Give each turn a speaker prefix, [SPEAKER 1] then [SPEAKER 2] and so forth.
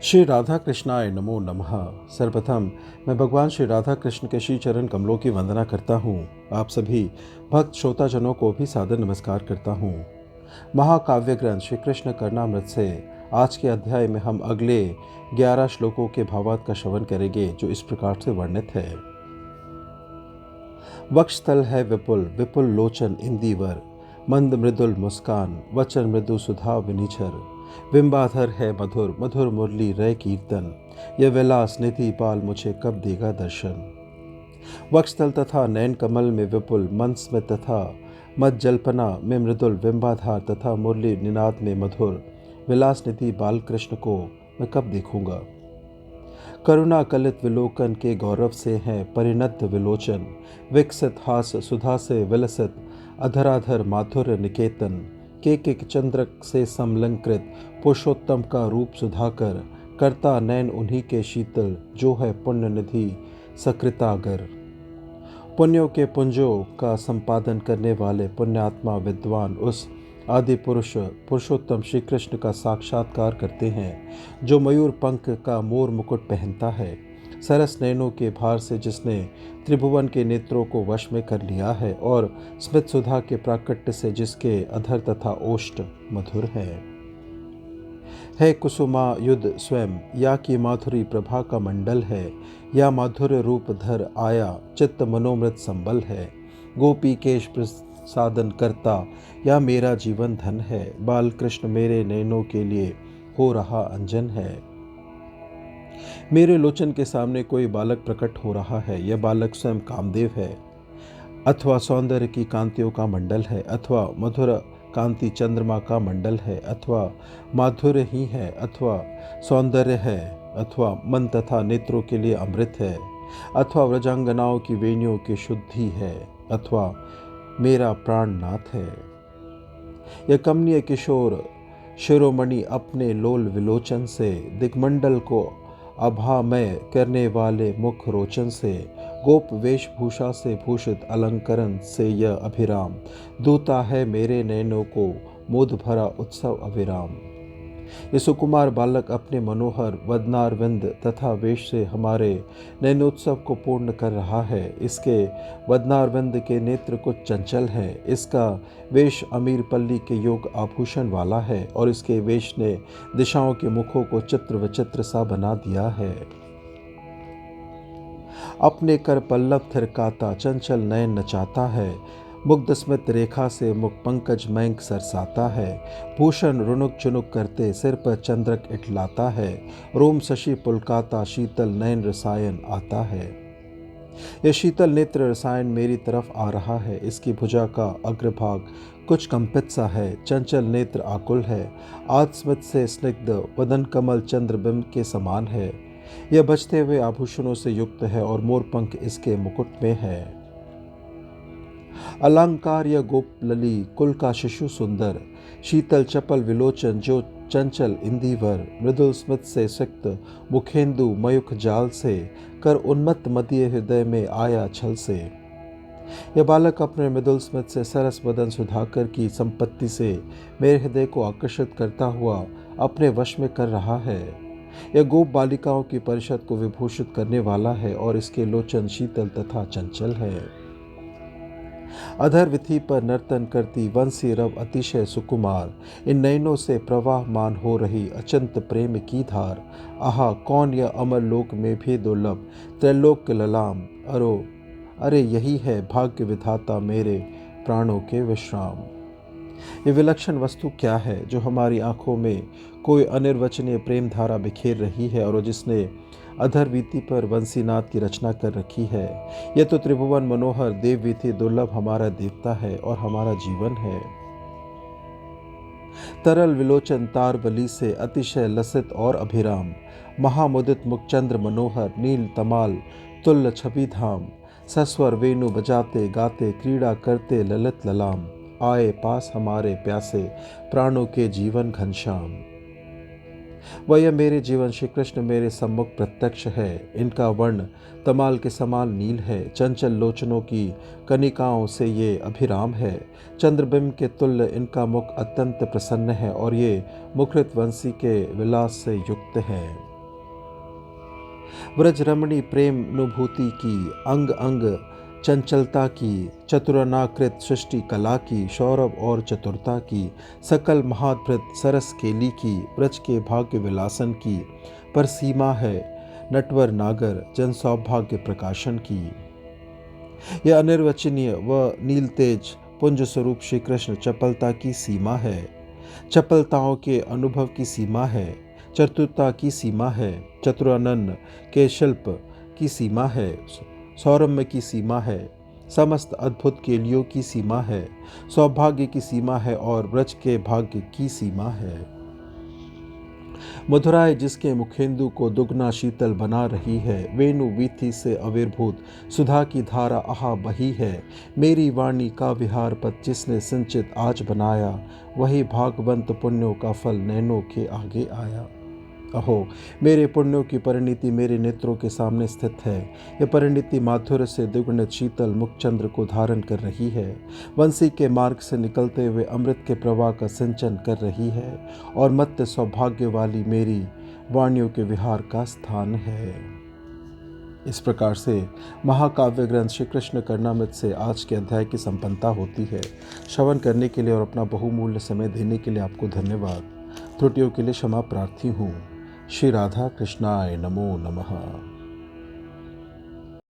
[SPEAKER 1] श्री राधा कृष्णाय नमो नमः। सर्वप्रथम मैं भगवान श्री राधा कृष्ण के श्री चरण कमलों की वंदना करता हूँ। आप सभी भक्त श्रोताजनों को भी सादर नमस्कार करता हूँ। महाकाव्य ग्रंथ श्री कृष्ण कर्णामृत से आज के अध्याय में हम अगले 11 श्लोकों के भावार्थ का श्रवण करेंगे, जो इस प्रकार से वर्णित है। वक्षस्थल है विपुल विपुल लोचन इंदिवर, मंद मृदुल मुस्कान वचन मृदु सुधा विनिचर। बिंबाधर है मधुर मधुर मुरली रे कीर्तन, यह विलास निधि पाल मुझे कब देगा दर्शन। वक्षस्थल तथा नैन कमल में विपुल, मंद स्मित तथा मद जल्पना में मृदुल, बिंबाधार तथा मुरली निनाद में मधुर, विलास निधि बाल कृष्ण को मैं कब देखूंगा। करुणा कलित विलोकन के गौरव से हैं परिणत विलोचन, विकसित हास सुधा से विलसित अधराधर माधुर्य निकेतन। के चंद्रक से समलंकृत पुरुषोत्तम का रूप सुधाकर, करता नैन उन्हीं के शीतल जो है पुण्य निधि सकृतागर। पुण्यों के पुंजों का संपादन करने वाले पुण्यात्मा विद्वान उस आदि पुरुष पुरुषोत्तम श्री कृष्ण का साक्षात्कार करते हैं, जो मयूर पंख का मोर मुकुट पहनता है। सरस नैनों के भार से जिसने त्रिभुवन के नेत्रों को वश में कर लिया है, और स्मित सुधा के प्राकट्य से जिसके अधर तथा ओष्ठ मधुर है कुसुमा युद्ध स्वयं, या की माधुरी प्रभा का मंडल है, या माधुर्य रूप धर आया चित्त मनोमृत संबल है। गोपी केश साधन करता, या मेरा जीवन धन है, बाल कृष्ण मेरे नैनों के लिए हो रहा अंजन है। मेरे लोचन के सामने कोई बालक प्रकट हो रहा है, यह बालक स्वयं कामदेव है, अथवा सौंदर्य की कांतियों का मंडल है, अथवा मधुर कांति चंद्रमा का मंडल है, अथवा माधुर्य ही है, अथवा सौंदर्य है, अथवा मन तथा नेत्रों के लिए अमृत है, अथवा व्रजांगनाओं की वेणियों की शुद्धि है, अथवा मेरा प्राणनाथ है। यह कमनीय किशोर शिरोमणि अपने लोल विलोचन से, दिग्मंडल को आभामय करने वाले मुख रोचन से, गोप वेशभूषा से भूषित अलंकरण से यह अभिराम, दूता है मेरे नैनों को मोद भरा उत्सव अभिराम। ये सुकुमार बालक अपने मनोहर वदनारविंद तथा वेश से हमारे नैनोत्सव को पूर्ण कर रहा है। इसके वदनारविंद के नेत्र कुछ चंचल है, इसका वेश अमीरपल्ली के योग आभूषण वाला है, और इसके वेश ने दिशाओं के मुखों को चित्र विचित्र सा बना दिया है। अपने कर पल्लव थिरकाता चंचल नयन नचाता है, मुग्ध स्मित रेखा से मुख पंकज मयंक सरसाता है। भूषण रुनुक चुनुक करते सिर पर चंद्रक इठलाता है, रोम शशि पुलकाता शीतल नयन रसायन आता है। यह शीतल नेत्र रसायन मेरी तरफ आ रहा है, इसकी भुजा का अग्रभाग कुछ कंपित सा है, चंचल नेत्र आकुल है, आत्मस्मित से स्निग्ध वदन कमल चंद्रबिंब के समान है। यह बजते हुए आभूषणों से युक्त है, और मोरपंख इसके मुकुट में है। अलंकार या गोप लली कुल का शिशु सुंदर, शीतल चपल विलोचन जो चंचल इंदिवर, मृदुल स्मित से सिक्त मुखेंदु मयुख जाल से, कर उन्मत्त मदीय हृदय में आया छल से। यह बालक अपने मृदुल स्मित से सरस बदन सुधाकर की संपत्ति से मेरे हृदय को आकर्षित करता हुआ अपने वश में कर रहा है। यह गोप बालिकाओं की परिषद को विभूषित करने वाला है, और इसके लोचन शीतल तथा चंचल है। अधर विथि पर नर्तन करती वंशी रव अतिशय सुकुमार, इन नयनों से प्रवाहमान हो रही अचिंत प्रेम की धार। आहा कौन यह अमर लोक में भी दुर्लभ त्रैलोक ललाम, अरे यही है भाग्य विधाता मेरे प्राणों के विश्राम। ये विलक्षण वस्तु क्या है, जो हमारी आंखों में कोई अनिर्वचनीय प्रेम धारा बिखेर रही है, और जिसने अधर वीति पर वंशीनाथ की रचना कर रखी है। यह तो त्रिभुवन मनोहर देव वीति दुर्लभ हमारा देवता है और हमारा जीवन है। तरल विलोचन तार बली से अतिशय लसित और अभिराम, महामुदित मुखचंद्र मनोहर नील तमाल तुल्य छवि धाम। सस्वर वेणु बजाते गाते क्रीड़ा करते ललित ललाम, आए पास हमारे प्यासे प्राणों के जीवन घनश्याम। वह मेरे जीवन श्री कृष्ण मेरे सम्मुख प्रत्यक्ष है। इनका वर्ण तमाल के समान नील है, चंचल लोचनों की कनिकाओं से ये अभिराम है। चंद्रबिंब के तुल्य इनका मुख अत्यंत प्रसन्न है, और ये मुखरित वंशी के विलास से युक्त है। व्रज रमणी प्रेम अनुभूति की, अंग अंग चंचलता की, चतुरनाकृत सृष्टि कला की, सौरभ और चतुरता की, सकल महाभृत सरस केली की, ब्रज के भाग्य विलासन की, पर सीमा है नटवर नागर जन सौभाग्य प्रकाशन की। यह अनिर्वचनीय व नील तेज पुंज स्वरूप श्री कृष्ण चपलता की सीमा है, चपलताओं के अनुभव की सीमा है, चतुरता की सीमा है, चतुरानन के शिल्प की सीमा है, सौरम्य की सीमा है, समस्त अद्भुत केलियों की सीमा है, सौभाग्य की सीमा है और ब्रज के भाग्य की सीमा है। मधुराय जिसके मुखेंदु को दुगना शीतल बना रही है, वेणु वीथी से आविर्भूत सुधा की धारा आहा बही है, मेरी वाणी का विहार पथ जिसने सिंचित आज बनाया, वही भागवंत पुण्यों का फल नैनों के आगे आया। अहो मेरे पुण्यों की परिणति मेरे नेत्रों के सामने स्थित है। यह परिणति माधुर्य से द्विगुणित शीतल मुखचंद्र को धारण कर रही है, वंशी के मार्ग से निकलते हुए अमृत के प्रवाह का सिंचन कर रही है और मत्य सौभाग्य वाली मेरी वाणियों के विहार का स्थान है। इस प्रकार से महाकाव्य ग्रंथ श्री कृष्ण कर्णामृत से आज के अध्याय की संपन्नता होती है। श्रवण करने के लिए और अपना बहुमूल्य समय देने के लिए आपको धन्यवाद। त्रुटियों के लिए क्षमा प्रार्थी हूँ। श्री राधा कृष्णाय नमो नमः।